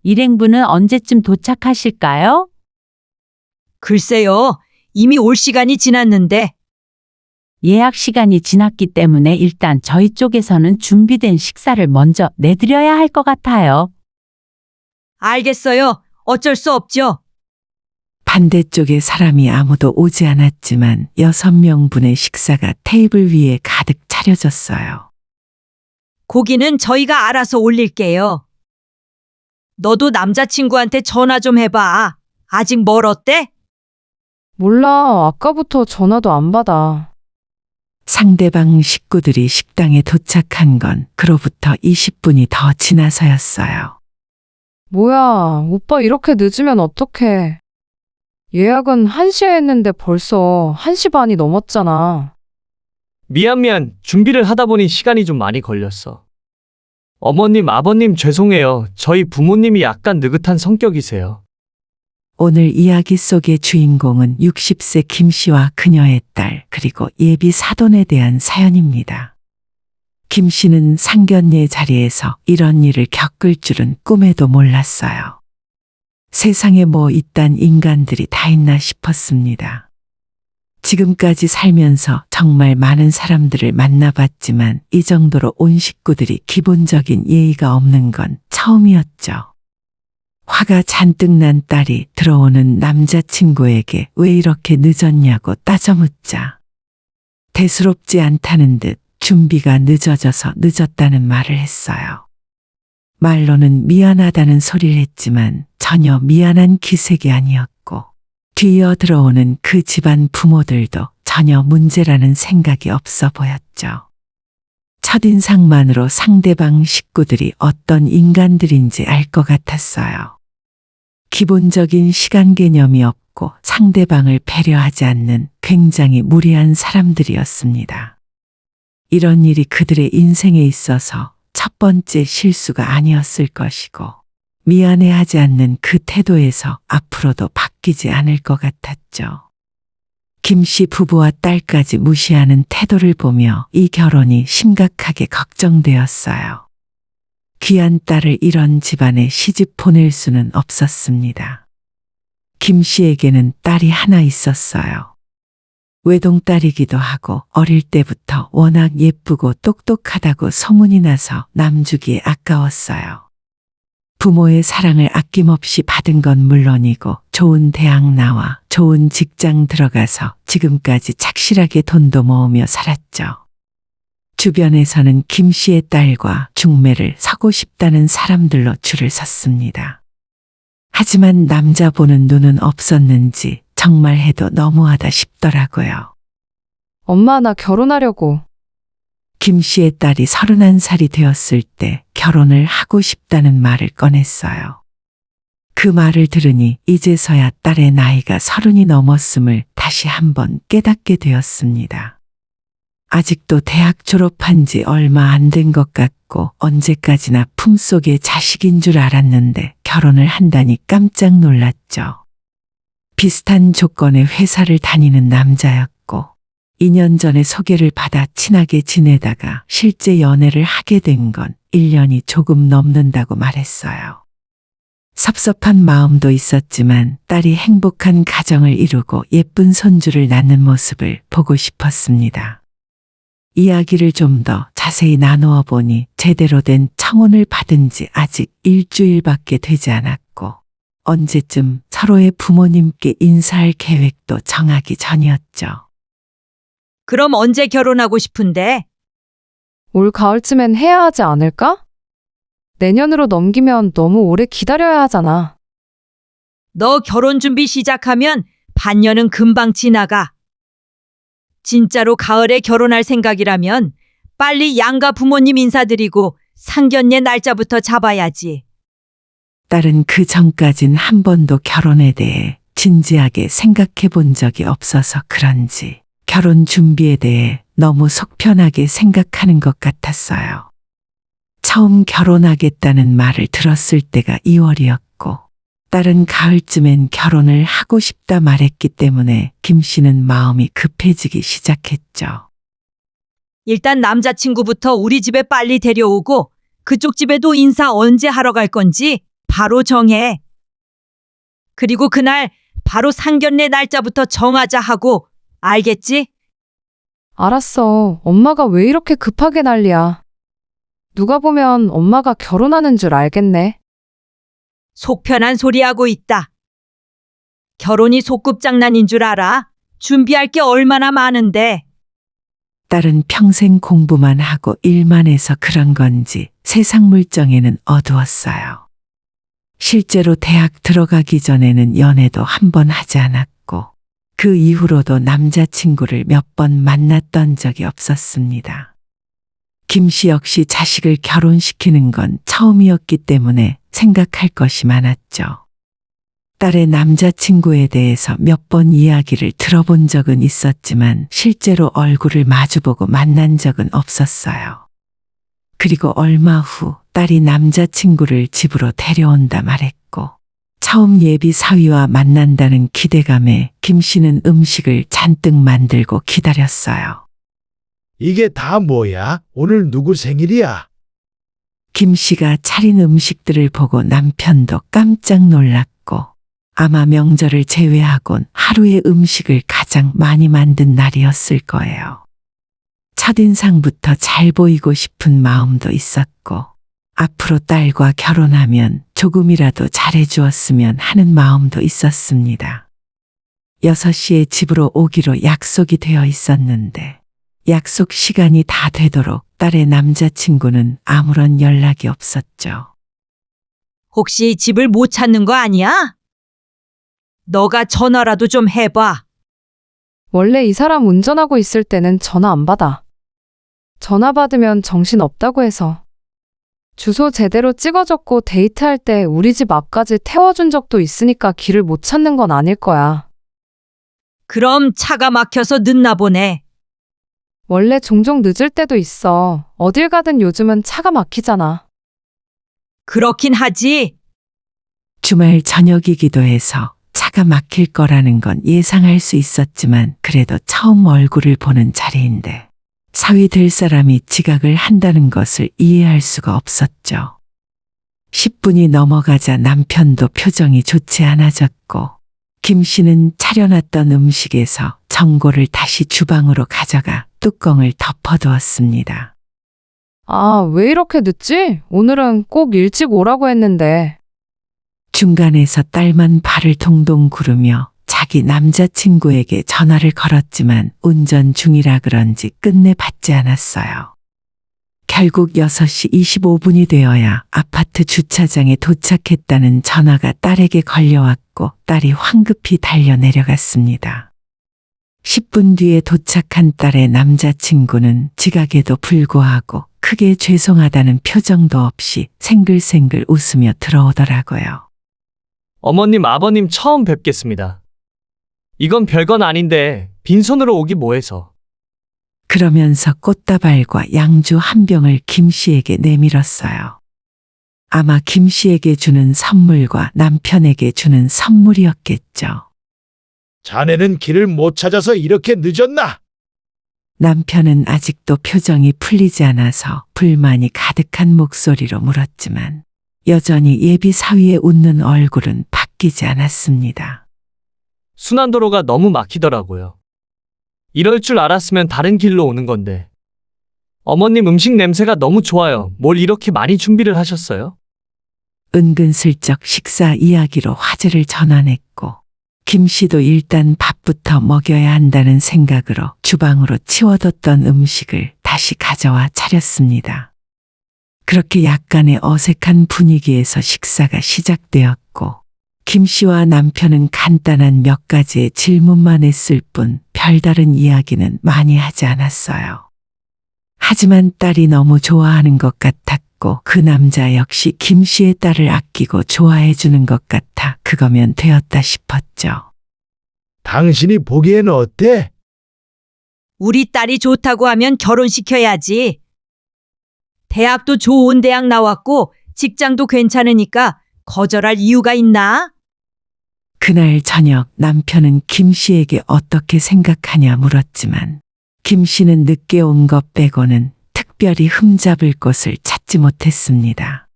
일행분은 언제쯤 도착하실까요? 글쎄요, 이미 올 시간이 지났는데. 예약 시간이 지났기 때문에 일단 저희 쪽에서는 준비된 식사를 먼저 내드려야 할 것 같아요. 알겠어요. 어쩔 수 없죠. 반대쪽에 사람이 아무도 오지 않았지만 6명분의 식사가 테이블 위에 가득 차려졌어요. 고기는 저희가 알아서 올릴게요. 너도 남자친구한테 전화 좀 해봐. 아직 멀었대? 몰라. 아까부터 전화도 안 받아. 상대방 식구들이 식당에 도착한 건 그로부터 20분이 더 지나서였어요. 뭐야, 오빠 이렇게 늦으면 어떡해. 예약은 1시에 했는데 벌써 1시 반이 넘었잖아. 미안. 준비를 하다 보니 시간이 좀 많이 걸렸어. 어머님, 아버님 죄송해요. 저희 부모님이 약간 느긋한 성격이세요. 오늘 이야기 속의 주인공은 60세 김 씨와 그녀의 딸 그리고 예비 사돈에 대한 사연입니다. 김 씨는 상견례 자리에서 이런 일을 겪을 줄은 꿈에도 몰랐어요. 세상에 뭐 이딴 인간들이 다 있나 싶었습니다. 지금까지 살면서 정말 많은 사람들을 만나봤지만 이 정도로 온 식구들이 기본적인 예의가 없는 건 처음이었죠. 화가 잔뜩 난 딸이 들어오는 남자친구에게 왜 이렇게 늦었냐고 따져묻자 대수롭지 않다는 듯 준비가 늦어져서 늦었다는 말을 했어요. 말로는 미안하다는 소리를 했지만 전혀 미안한 기색이 아니었고 뒤이어 들어오는 그 집안 부모들도 전혀 문제라는 생각이 없어 보였죠. 첫인상만으로 상대방 식구들이 어떤 인간들인지 알 것 같았어요. 기본적인 시간 개념이 없고 상대방을 배려하지 않는 굉장히 무례한 사람들이었습니다. 이런 일이 그들의 인생에 있어서 첫 번째 실수가 아니었을 것이고 미안해하지 않는 그 태도에서 앞으로도 바뀌지 않을 것 같았죠. 김 씨 부부와 딸까지 무시하는 태도를 보며 이 결혼이 심각하게 걱정되었어요. 귀한 딸을 이런 집안에 시집 보낼 수는 없었습니다. 김 씨에게는 딸이 하나 있었어요. 외동딸이기도 하고 어릴 때부터 워낙 예쁘고 똑똑하다고 소문이 나서 남주기에 아까웠어요. 부모의 사랑을 아낌없이 받은 건 물론이고 좋은 대학 나와 좋은 직장 들어가서 지금까지 착실하게 돈도 모으며 살았죠. 주변에서는 김 씨의 딸과 중매를 서고 싶다는 사람들로 줄을 섰습니다. 하지만 남자 보는 눈은 없었는지 정말 해도 너무하다 싶더라고요. 엄마, 나 결혼하려고. 김 씨의 딸이 31살이 되었을 때 결혼을 하고 싶다는 말을 꺼냈어요. 그 말을 들으니 이제서야 딸의 나이가 30이 넘었음을 다시 한번 깨닫게 되었습니다. 아직도 대학 졸업한 지 얼마 안 된 것 같고 언제까지나 품속에 자식인 줄 알았는데 결혼을 한다니 깜짝 놀랐죠. 비슷한 조건의 회사를 다니는 남자였고 2년 전에 소개를 받아 친하게 지내다가 실제 연애를 하게 된 건 1년이 조금 넘는다고 말했어요. 섭섭한 마음도 있었지만 딸이 행복한 가정을 이루고 예쁜 손주를 낳는 모습을 보고 싶었습니다. 이야기를 좀 더 자세히 나누어 보니 제대로 된 청혼을 받은 지 아직 일주일밖에 되지 않았고 언제쯤 서로의 부모님께 인사할 계획도 정하기 전이었죠. 그럼 언제 결혼하고 싶은데? 올 가을쯤엔 해야 하지 않을까? 내년으로 넘기면 너무 오래 기다려야 하잖아. 너 결혼 준비 시작하면 반년은 금방 지나가. 진짜로 가을에 결혼할 생각이라면 빨리 양가 부모님 인사드리고 상견례 날짜부터 잡아야지. 딸은 그 전까진 한 번도 결혼에 대해 진지하게 생각해 본 적이 없어서 그런지 결혼 준비에 대해 너무 속편하게 생각하는 것 같았어요. 처음 결혼하겠다는 말을 들었을 때가 2월이었고 딸은 가을쯤엔 결혼을 하고 싶다 말했기 때문에 김 씨는 마음이 급해지기 시작했죠. 일단 남자친구부터 우리 집에 빨리 데려오고 그쪽 집에도 인사 언제 하러 갈 건지 바로 정해. 그리고 그날 바로 상견례 날짜부터 정하자 하고, 알겠지? 알았어. 엄마가 왜 이렇게 급하게 난리야. 누가 보면 엄마가 결혼하는 줄 알겠네. 속 편한 소리 하고 있다. 결혼이 소꿉장난인 줄 알아? 준비할 게 얼마나 많은데. 딸은 평생 공부만 하고 일만 해서 그런 건지 세상 물정에는 어두웠어요. 실제로 대학 들어가기 전에는 연애도 한 번 하지 않았고 그 이후로도 남자친구를 몇 번 만났던 적이 없었습니다. 김 씨 역시 자식을 결혼시키는 건 처음이었기 때문에 생각할 것이 많았죠. 딸의 남자친구에 대해서 몇 번 이야기를 들어본 적은 있었지만 실제로 얼굴을 마주보고 만난 적은 없었어요. 그리고 얼마 후 딸이 남자친구를 집으로 데려온다 말했고 처음 예비 사위와 만난다는 기대감에 김 씨는 음식을 잔뜩 만들고 기다렸어요. 이게 다 뭐야? 오늘 누구 생일이야? 김 씨가 차린 음식들을 보고 남편도 깜짝 놀랐고 아마 명절을 제외하곤 하루에 음식을 가장 많이 만든 날이었을 거예요. 첫인상부터 잘 보이고 싶은 마음도 있었고 앞으로 딸과 결혼하면 조금이라도 잘해주었으면 하는 마음도 있었습니다. 6시에 집으로 오기로 약속이 되어 있었는데 약속 시간이 다 되도록 딸의 남자친구는 아무런 연락이 없었죠. 혹시 집을 못 찾는 거 아니야? 너가 전화라도 좀 해봐. 원래 이 사람 운전하고 있을 때는 전화 안 받아. 전화 받으면 정신 없다고 해서. 주소 제대로 찍어줬고 데이트할 때 우리 집 앞까지 태워준 적도 있으니까 길을 못 찾는 건 아닐 거야. 그럼 차가 막혀서 늦나 보네. 원래 종종 늦을 때도 있어. 어딜 가든 요즘은 차가 막히잖아. 그렇긴 하지. 주말 저녁이기도 해서 차가 막힐 거라는 건 예상할 수 있었지만 그래도 처음 얼굴을 보는 자리인데 사위 될 사람이 지각을 한다는 것을 이해할 수가 없었죠. 10분이 넘어가자 남편도 표정이 좋지 않아졌고 김 씨는 차려놨던 음식에서 전골을 다시 주방으로 가져가 뚜껑을 덮어두었습니다. 아, 왜 이렇게 늦지? 오늘은 꼭 일찍 오라고 했는데. 중간에서 딸만 발을 동동 구르며 자기 남자친구에게 전화를 걸었지만 운전 중이라 그런지 끝내 받지 않았어요. 결국 6시 25분이 되어야 아파트 주차장에 도착했다는 전화가 딸에게 걸려왔고 딸이 황급히 달려 내려갔습니다. 10분 뒤에 도착한 딸의 남자친구는 지각에도 불구하고 크게 죄송하다는 표정도 없이 생글생글 웃으며 들어오더라고요. 어머님, 아버님 처음 뵙겠습니다. 이건 별건 아닌데 빈손으로 오기 뭐해서. 그러면서 꽃다발과 양주 한 병을 김 씨에게 내밀었어요. 아마 김 씨에게 주는 선물과 남편에게 주는 선물이었겠죠. 자네는 길을 못 찾아서 이렇게 늦었나? 남편은 아직도 표정이 풀리지 않아서 불만이 가득한 목소리로 물었지만 여전히 예비 사위의 웃는 얼굴은 바뀌지 않았습니다. 순환도로가 너무 막히더라고요. 이럴 줄 알았으면 다른 길로 오는 건데. 어머님 음식 냄새가 너무 좋아요. 뭘 이렇게 많이 준비를 하셨어요? 은근슬쩍 식사 이야기로 화제를 전환했고 김 씨도 일단 밥부터 먹여야 한다는 생각으로 주방으로 치워뒀던 음식을 다시 가져와 차렸습니다. 그렇게 약간의 어색한 분위기에서 식사가 시작되었고 김 씨와 남편은 간단한 몇 가지의 질문만 했을 뿐 별다른 이야기는 많이 하지 않았어요. 하지만 딸이 너무 좋아하는 것 같았고 그 남자 역시 김 씨의 딸을 아끼고 좋아해 주는 것 같아 그거면 되었다 싶었죠. 당신이 보기엔 어때? 우리 딸이 좋다고 하면 결혼시켜야지. 대학도 좋은 대학 나왔고 직장도 괜찮으니까 거절할 이유가 있나? 그날 저녁 남편은 김 씨에게 어떻게 생각하냐 물었지만 김 씨는 늦게 온 것 빼고는 특별히 흠잡을 곳을 찾지 못했습니다.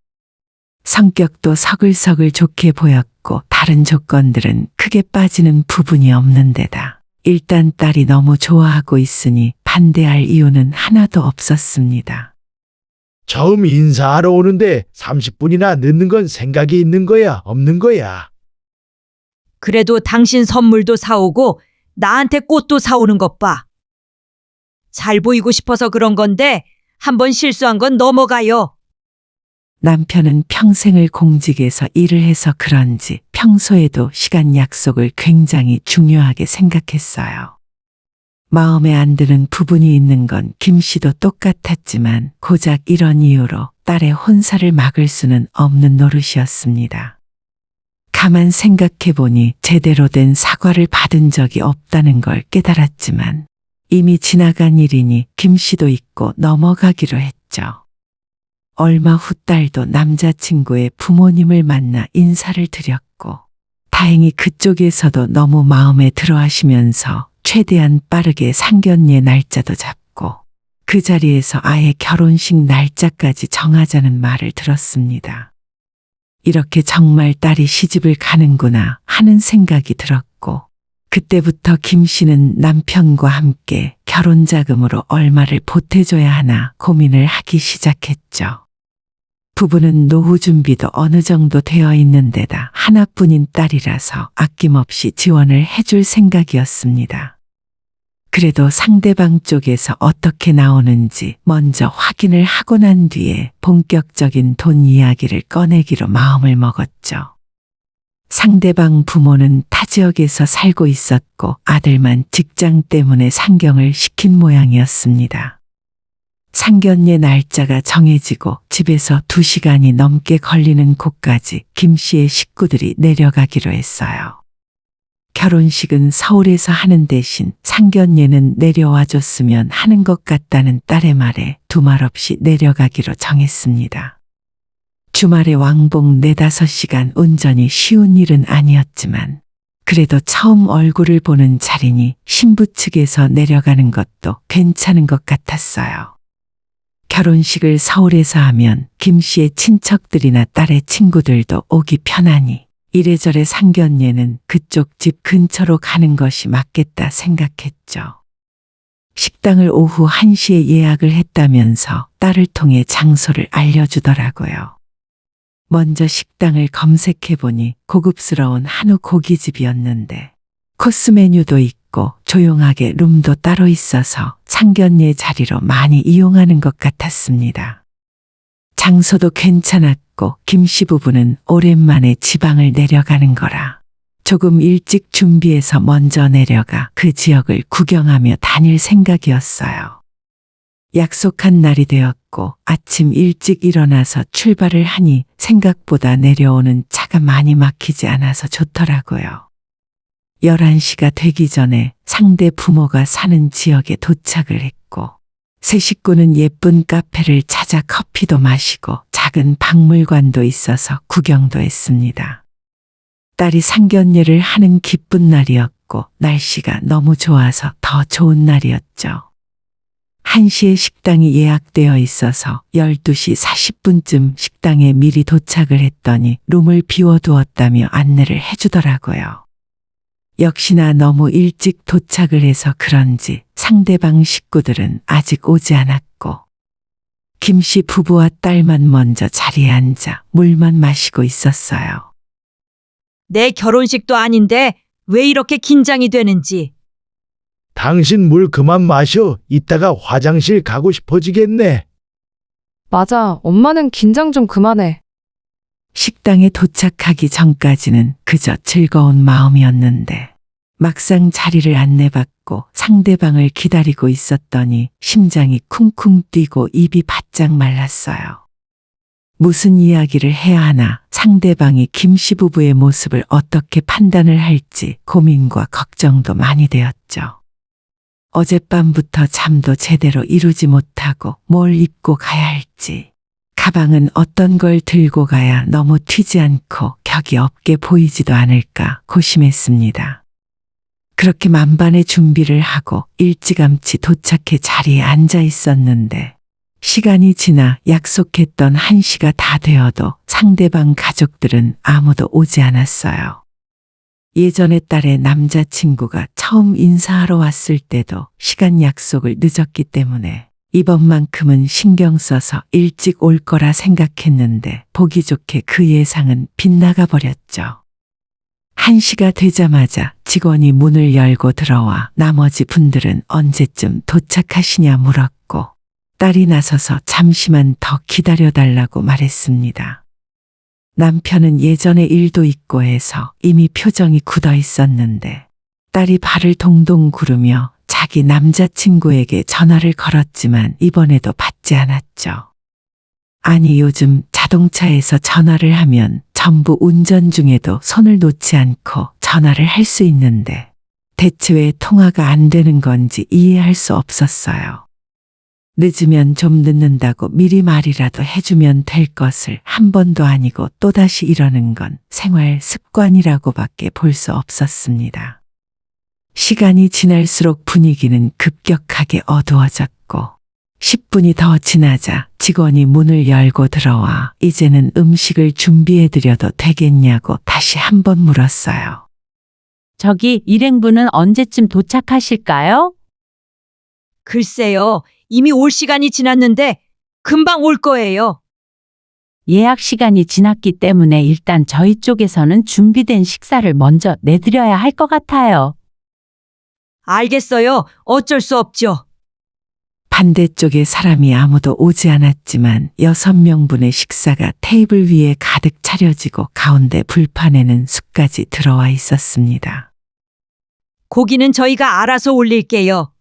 성격도 서글서글 좋게 보였고 다른 조건들은 크게 빠지는 부분이 없는 데다 일단 딸이 너무 좋아하고 있으니 반대할 이유는 하나도 없었습니다. 처음 인사하러 오는데 30분이나 늦는 건 생각이 있는 거야, 없는 거야? 그래도 당신 선물도 사오고 나한테 꽃도 사오는 것 봐. 잘 보이고 싶어서 그런 건데 한번 실수한 건 넘어가요. 남편은 평생을 공직에서 일을 해서 그런지 평소에도 시간 약속을 굉장히 중요하게 생각했어요. 마음에 안 드는 부분이 있는 건 김 씨도 똑같았지만 고작 이런 이유로 딸의 혼사를 막을 수는 없는 노릇이었습니다. 가만 생각해 보니 제대로 된 사과를 받은 적이 없다는 걸 깨달았지만 이미 지나간 일이니 김 씨도 잊고 넘어가기로 했죠. 얼마 후 딸도 남자친구의 부모님을 만나 인사를 드렸고 다행히 그쪽에서도 너무 마음에 들어 하시면서 최대한 빠르게 상견례 날짜도 잡고 그 자리에서 아예 결혼식 날짜까지 정하자는 말을 들었습니다. 이렇게 정말 딸이 시집을 가는구나 하는 생각이 들었고 그때부터 김 씨는 남편과 함께 결혼 자금으로 얼마를 보태줘야 하나 고민을 하기 시작했죠. 부부는 노후 준비도 어느 정도 되어 있는 데다 하나뿐인 딸이라서 아낌없이 지원을 해줄 생각이었습니다. 그래도 상대방 쪽에서 어떻게 나오는지 먼저 확인을 하고 난 뒤에 본격적인 돈 이야기를 꺼내기로 마음을 먹었죠. 상대방 부모는 타 지역에서 살고 있었고 아들만 직장 때문에 상경을 시킨 모양이었습니다. 상견례 날짜가 정해지고 집에서 2시간이 넘게 걸리는 곳까지 김 씨의 식구들이 내려가기로 했어요. 결혼식은 서울에서 하는 대신 상견례는 내려와 줬으면 하는 것 같다는 딸의 말에 두말 없이 내려가기로 정했습니다. 주말에 왕복 4-5시간 운전이 쉬운 일은 아니었지만 그래도 처음 얼굴을 보는 자리니 신부 측에서 내려가는 것도 괜찮은 것 같았어요. 결혼식을 서울에서 하면 김 씨의 친척들이나 딸의 친구들도 오기 편하니 이래저래 상견례는 그쪽 집 근처로 가는 것이 맞겠다 생각했죠. 식당을 오후 1시에 예약을 했다면서 딸을 통해 장소를 알려주더라고요. 먼저 식당을 검색해보니 고급스러운 한우 고깃집이었는데 코스 메뉴도 있고 조용하게 룸도 따로 있어서 상견례 자리로 많이 이용하는 것 같았습니다. 장소도 괜찮았고 김 씨 부부는 오랜만에 지방을 내려가는 거라 조금 일찍 준비해서 먼저 내려가 그 지역을 구경하며 다닐 생각이었어요. 약속한 날이 되었고 아침 일찍 일어나서 출발을 하니 생각보다 내려오는 차가 많이 막히지 않아서 좋더라고요. 11시가 되기 전에 상대 부모가 사는 지역에 도착을 했고 세 식구는 예쁜 카페를 찾아 커피도 마시고 작은 박물관도 있어서 구경도 했습니다. 딸이 상견례를 하는 기쁜 날이었고 날씨가 너무 좋아서 더 좋은 날이었죠. 1시에 식당이 예약되어 있어서 12시 40분쯤 식당에 미리 도착을 했더니 룸을 비워두었다며 안내를 해주더라고요. 역시나 너무 일찍 도착을 해서 그런지 상대방 식구들은 아직 오지 않았고 김 씨 부부와 딸만 먼저 자리에 앉아 물만 마시고 있었어요. 내 결혼식도 아닌데 왜 이렇게 긴장이 되는지. 당신 물 그만 마셔. 이따가 화장실 가고 싶어지겠네. 맞아, 엄마는 긴장 좀 그만해. 식당에 도착하기 전까지는 그저 즐거운 마음이었는데 막상 자리를 안내받고 상대방을 기다리고 있었더니 심장이 쿵쿵 뛰고 입이 바짝 말랐어요. 무슨 이야기를 해야 하나 상대방이 김 씨 부부의 모습을 어떻게 판단을 할지 고민과 걱정도 많이 되었죠. 어젯밤부터 잠도 제대로 이루지 못하고 뭘 입고 가야 할지 가방은 어떤 걸 들고 가야 너무 튀지 않고 격이 없게 보이지도 않을까 고심했습니다. 그렇게 만반의 준비를 하고 일찌감치 도착해 자리에 앉아 있었는데 시간이 지나 약속했던 1시가 다 되어도 상대방 가족들은 아무도 오지 않았어요. 예전에 딸의 남자친구가 처음 인사하러 왔을 때도 시간 약속을 늦었기 때문에 이번만큼은 신경 써서 일찍 올 거라 생각했는데 보기 좋게 그 예상은 빗나가 버렸죠. 1시가 되자마자 직원이 문을 열고 들어와 나머지 분들은 언제쯤 도착하시냐 물었고 딸이 나서서 잠시만 더 기다려달라고 말했습니다. 남편은 예전에 일도 있고 해서 이미 표정이 굳어 있었는데 딸이 발을 동동 구르며 자기 남자친구에게 전화를 걸었지만 이번에도 받지 않았죠. 아니 요즘 자동차에서 전화를 하면 전부 운전 중에도 손을 놓지 않고 전화를 할 수 있는데 대체 왜 통화가 안 되는 건지 이해할 수 없었어요. 늦으면 좀 늦는다고 미리 말이라도 해주면 될 것을 한 번도 아니고 또다시 이러는 건 생활 습관이라고밖에 볼 수 없었습니다. 시간이 지날수록 분위기는 급격하게 어두워졌고 10분이 더 지나자 직원이 문을 열고 들어와 이제는 음식을 준비해드려도 되겠냐고 다시 한 번 물었어요. 저기 일행분은 언제쯤 도착하실까요? 글쎄요. 이미 올 시간이 지났는데 금방 올 거예요. 예약 시간이 지났기 때문에 일단 저희 쪽에서는 준비된 식사를 먼저 내드려야 할 것 같아요. 알겠어요. 어쩔 수 없죠. 반대쪽에 사람이 아무도 오지 않았지만 6명분의 식사가 테이블 위에 가득 차려지고 가운데 불판에는 숯까지 들어와 있었습니다. 고기는 저희가 알아서 올릴게요.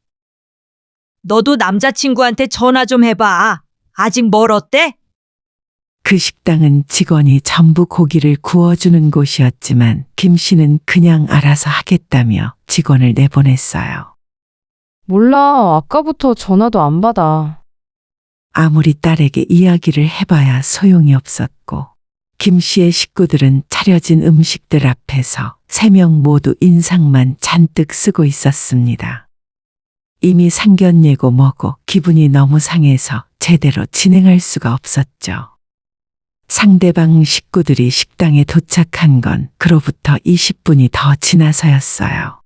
너도 남자친구한테 전화 좀 해봐. 아직 멀었대? 그 식당은 직원이 전부 고기를 구워주는 곳이었지만 김 씨는 그냥 알아서 하겠다며 직원을 내보냈어요. 몰라. 아까부터 전화도 안 받아. 아무리 딸에게 이야기를 해봐야 소용이 없었고 김 씨의 식구들은 차려진 음식들 앞에서 3명 모두 인상만 잔뜩 쓰고 있었습니다. 이미 상견례고 뭐고 기분이 너무 상해서 제대로 진행할 수가 없었죠. 상대방 식구들이 식당에 도착한 건 그로부터 20분이 더 지나서였어요.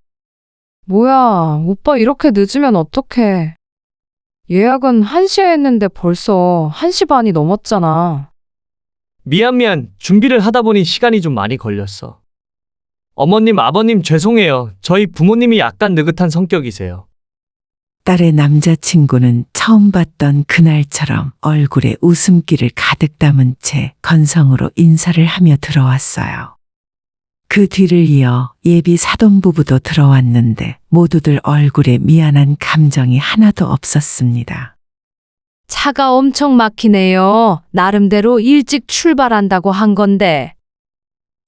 뭐야, 오빠 이렇게 늦으면 어떡해. 예약은 1시에 했는데 벌써 1시 반이 넘었잖아. 미안. 준비를 하다 보니 시간이 좀 많이 걸렸어. 어머님, 아버님 죄송해요. 저희 부모님이 약간 느긋한 성격이세요. 딸의 남자친구는 처음 봤던 그날처럼 얼굴에 웃음기를 가득 담은 채 건성으로 인사를 하며 들어왔어요. 그 뒤를 이어 예비 사돈부부도 들어왔는데 모두들 얼굴에 미안한 감정이 하나도 없었습니다. 차가 엄청 막히네요. 나름대로 일찍 출발한다고 한 건데.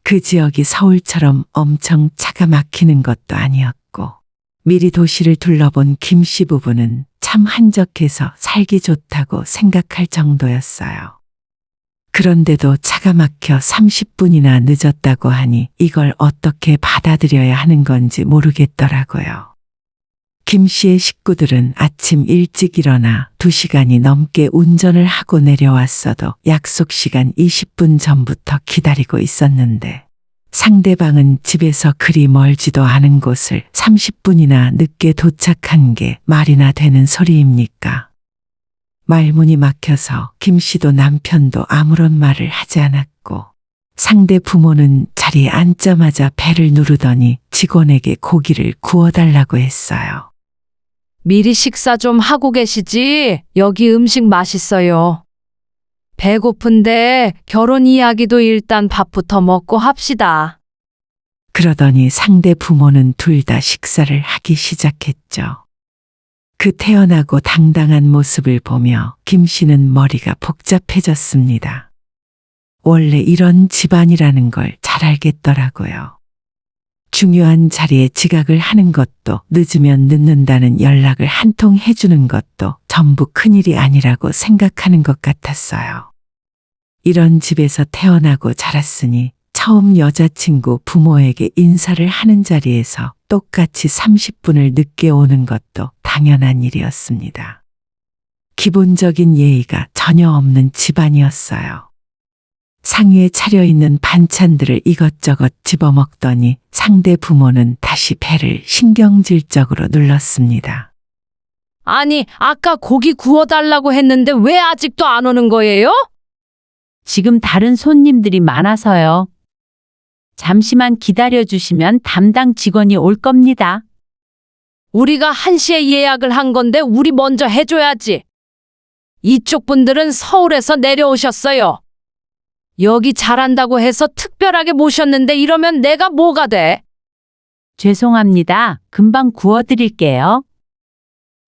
그 지역이 서울처럼 엄청 차가 막히는 것도 아니었고 미리 도시를 둘러본 김 씨 부부는 참 한적해서 살기 좋다고 생각할 정도였어요. 그런데도 차가 막혀 30분이나 늦었다고 하니 이걸 어떻게 받아들여야 하는 건지 모르겠더라고요. 김 씨의 식구들은 아침 일찍 일어나 2시간이 넘게 운전을 하고 내려왔어도 약속 시간 20분 전부터 기다리고 있었는데 상대방은 집에서 그리 멀지도 않은 곳을 30분이나 늦게 도착한 게 말이나 되는 소리입니까? 말문이 막혀서 김 씨도 남편도 아무런 말을 하지 않았고 상대 부모는 자리에 앉자마자 배를 누르더니 직원에게 고기를 구워달라고 했어요. 미리 식사 좀 하고 계시지? 여기 음식 맛있어요. 배고픈데 결혼 이야기도 일단 밥부터 먹고 합시다. 그러더니 상대 부모는 둘 다 식사를 하기 시작했죠. 그 태연하고 당당한 모습을 보며 김 씨는 머리가 복잡해졌습니다. 원래 이런 집안이라는 걸 잘 알겠더라고요. 중요한 자리에 지각을 하는 것도 늦으면 늦는다는 연락을 한 통 해주는 것도 전부 큰일이 아니라고 생각하는 것 같았어요. 이런 집에서 태어나고 자랐으니 처음 여자친구 부모에게 인사를 하는 자리에서 똑같이 30분을 늦게 오는 것도 당연한 일이었습니다. 기본적인 예의가 전혀 없는 집안이었어요. 상위에 차려있는 반찬들을 이것저것 집어먹더니 상대 부모는 다시 배를 신경질적으로 눌렀습니다. 아니, 아까 고기 구워달라고 했는데 왜 아직도 안 오는 거예요? 지금 다른 손님들이 많아서요. 잠시만 기다려 주시면 담당 직원이 올 겁니다. 우리가 1시에 예약을 한 건데 우리 먼저 해줘야지. 이쪽 분들은 서울에서 내려오셨어요. 여기 잘한다고 해서 특별하게 모셨는데 이러면 내가 뭐가 돼? 죄송합니다. 금방 구워드릴게요.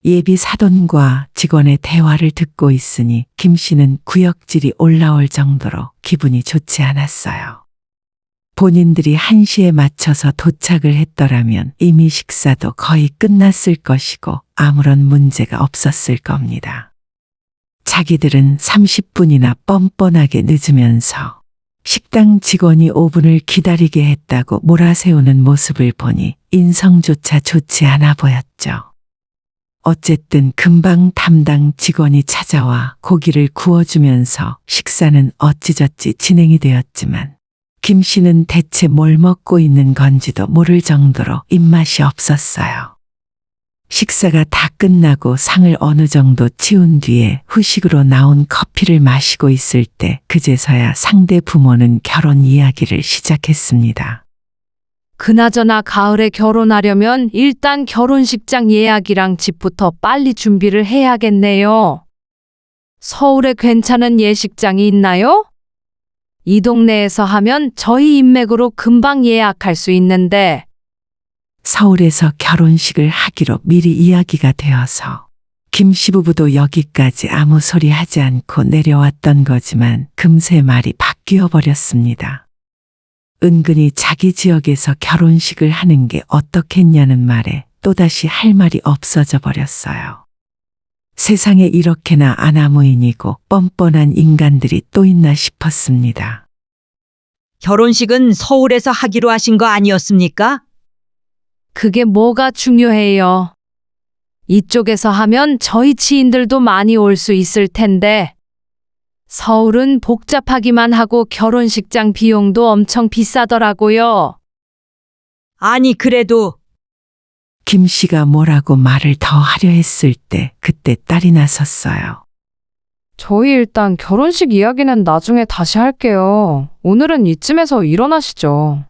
예비 사돈과 직원의 대화를 듣고 있으니 김 씨는 구역질이 올라올 정도로 기분이 좋지 않았어요. 본인들이 1시에 맞춰서 도착을 했더라면 이미 식사도 거의 끝났을 것이고 아무런 문제가 없었을 겁니다. 자기들은 30분이나 뻔뻔하게 늦으면서 식당 직원이 5분을 기다리게 했다고 몰아세우는 모습을 보니 인성조차 좋지 않아 보였죠. 어쨌든 금방 담당 직원이 찾아와 고기를 구워주면서 식사는 어찌저찌 진행이 되었지만 김 씨는 대체 뭘 먹고 있는 건지도 모를 정도로 입맛이 없었어요. 식사가 다 끝나고 상을 어느 정도 치운 뒤에 후식으로 나온 커피를 마시고 있을 때 그제서야 상대 부모는 결혼 이야기를 시작했습니다. 그나저나 가을에 결혼하려면 일단 결혼식장 예약이랑 집부터 빨리 준비를 해야겠네요. 서울에 괜찮은 예식장이 있나요? 이 동네에서 하면 저희 인맥으로 금방 예약할 수 있는데. 서울에서 결혼식을 하기로 미리 이야기가 되어서 김 시부부도 여기까지 아무 소리 하지 않고 내려왔던 거지만 금세 말이 바뀌어 버렸습니다. 은근히 자기 지역에서 결혼식을 하는 게 어떻겠냐는 말에 또다시 할 말이 없어져 버렸어요. 세상에 이렇게나 아나무인이고 뻔뻔한 인간들이 또 있나 싶었습니다. 결혼식은 서울에서 하기로 하신 거 아니었습니까? 그게 뭐가 중요해요. 이쪽에서 하면 저희 지인들도 많이 올 수 있을 텐데. 서울은 복잡하기만 하고 결혼식장 비용도 엄청 비싸더라고요. 아니, 그래도 김 씨가 뭐라고 말을 더 하려 했을 때 그때 딸이 나섰어요. 저희 일단 결혼식 이야기는 나중에 다시 할게요. 오늘은 이쯤에서 일어나시죠.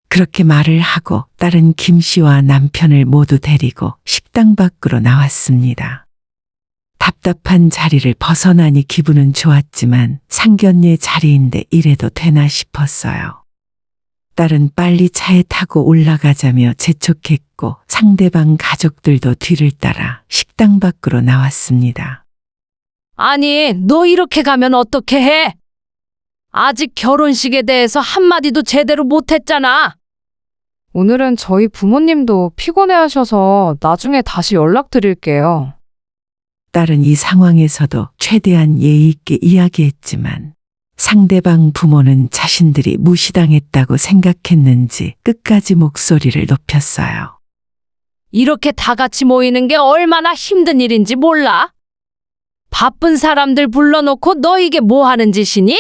그렇게 말을 하고 딸은 김 씨와 남편을 모두 데리고 식당 밖으로 나왔습니다. 답답한 자리를 벗어나니 기분은 좋았지만 상견례 자리인데 이래도 되나 싶었어요. 딸은 빨리 차에 타고 올라가자며 재촉했고 상대방 가족들도 뒤를 따라 식당 밖으로 나왔습니다. 아니, 너 이렇게 가면 어떻게 해? 아직 결혼식에 대해서 한마디도 제대로 못했잖아. 오늘은 저희 부모님도 피곤해하셔서 나중에 다시 연락드릴게요. 딸은 이 상황에서도 최대한 예의 있게 이야기했지만 상대방 부모는 자신들이 무시당했다고 생각했는지 끝까지 목소리를 높였어요. 이렇게 다 같이 모이는 게 얼마나 힘든 일인지 몰라? 바쁜 사람들 불러놓고 너 이게 뭐 하는 짓이니?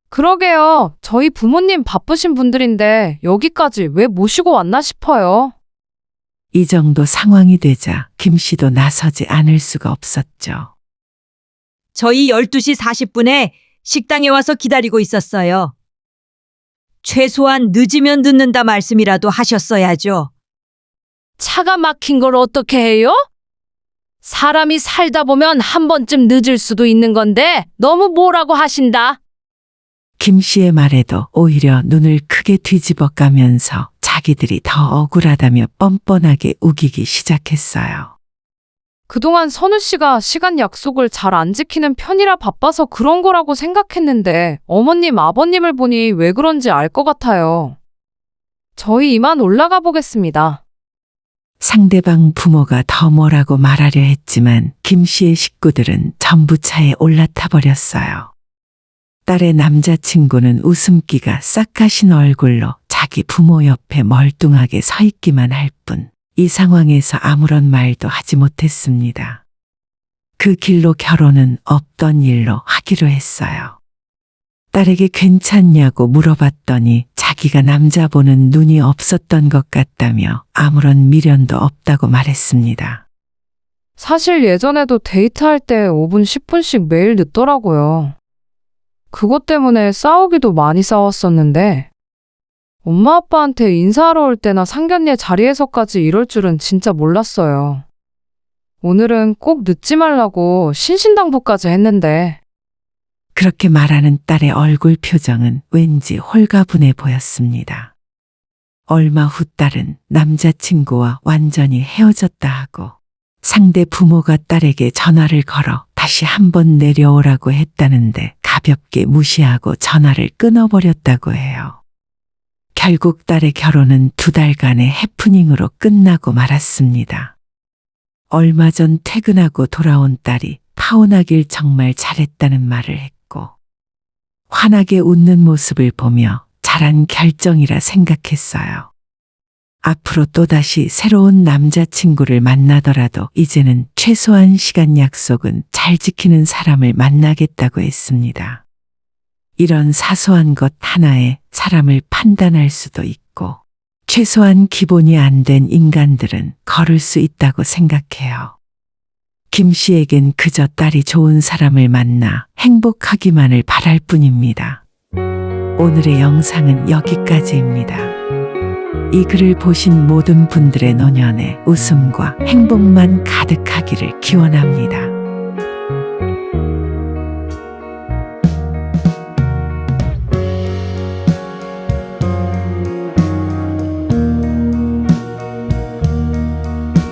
그러게요. 저희 부모님 바쁘신 분들인데 여기까지 왜 모시고 왔나 싶어요. 이 정도 상황이 되자 김 씨도 나서지 않을 수가 없었죠. 저희 12시 40분에 식당에 와서 기다리고 있었어요. 최소한 늦으면 늦는다 말씀이라도 하셨어야죠. 차가 막힌 걸 어떻게 해요? 사람이 살다 보면 한 번쯤 늦을 수도 있는 건데 너무 뭐라고 하신다. 김 씨의 말에도 오히려 눈을 크게 뒤집어 까면서 자기들이 더 억울하다며 뻔뻔하게 우기기 시작했어요. 그동안 선우 씨가 시간 약속을 잘 안 지키는 편이라 바빠서 그런 거라고 생각했는데 어머님, 아버님을 보니 왜 그런지 알 것 같아요. 저희 이만 올라가 보겠습니다. 상대방 부모가 더 뭐라고 말하려 했지만 김 씨의 식구들은 전부 차에 올라타 버렸어요. 딸의 남자친구는 웃음기가 싹 가신 얼굴로 자기 부모 옆에 멀뚱하게 서 있기만 할 뿐 이 상황에서 아무런 말도 하지 못했습니다. 그 길로 결혼은 없던 일로 하기로 했어요. 딸에게 괜찮냐고 물어봤더니 자기가 남자 보는 눈이 없었던 것 같다며 아무런 미련도 없다고 말했습니다. 사실 예전에도 데이트할 때 5분, 10분씩 매일 늦더라고요. 그것 때문에 싸우기도 많이 싸웠었는데, 엄마 아빠한테 인사하러 올 때나 상견례 자리에서까지 이럴 줄은 진짜 몰랐어요. 오늘은 꼭 늦지 말라고 신신당부까지 했는데, 그렇게 말하는 딸의 얼굴 표정은 왠지 홀가분해 보였습니다. 얼마 후 딸은 남자친구와 완전히 헤어졌다 하고 상대 부모가 딸에게 전화를 걸어 다시 한번 내려오라고 했다는데 가볍게 무시하고 전화를 끊어버렸다고 해요. 결국 딸의 결혼은 2달간의 해프닝으로 끝나고 말았습니다. 얼마 전 퇴근하고 돌아온 딸이 파혼하길 정말 잘했다는 말을 했고 환하게 웃는 모습을 보며 잘한 결정이라 생각했어요. 앞으로 또다시 새로운 남자친구를 만나더라도 이제는 최소한 시간 약속은 잘 지키는 사람을 만나겠다고 했습니다. 이런 사소한 것 하나에 사람을 판단할 수도 있고 최소한 기본이 안 된 인간들은 거를 수 있다고 생각해요. 김 씨에겐 그저 딸이 좋은 사람을 만나 행복하기만을 바랄 뿐입니다. 오늘의 영상은 여기까지입니다. 이 글을 보신 모든 분들의 노년에 웃음과 행복만 가득하기를 기원합니다.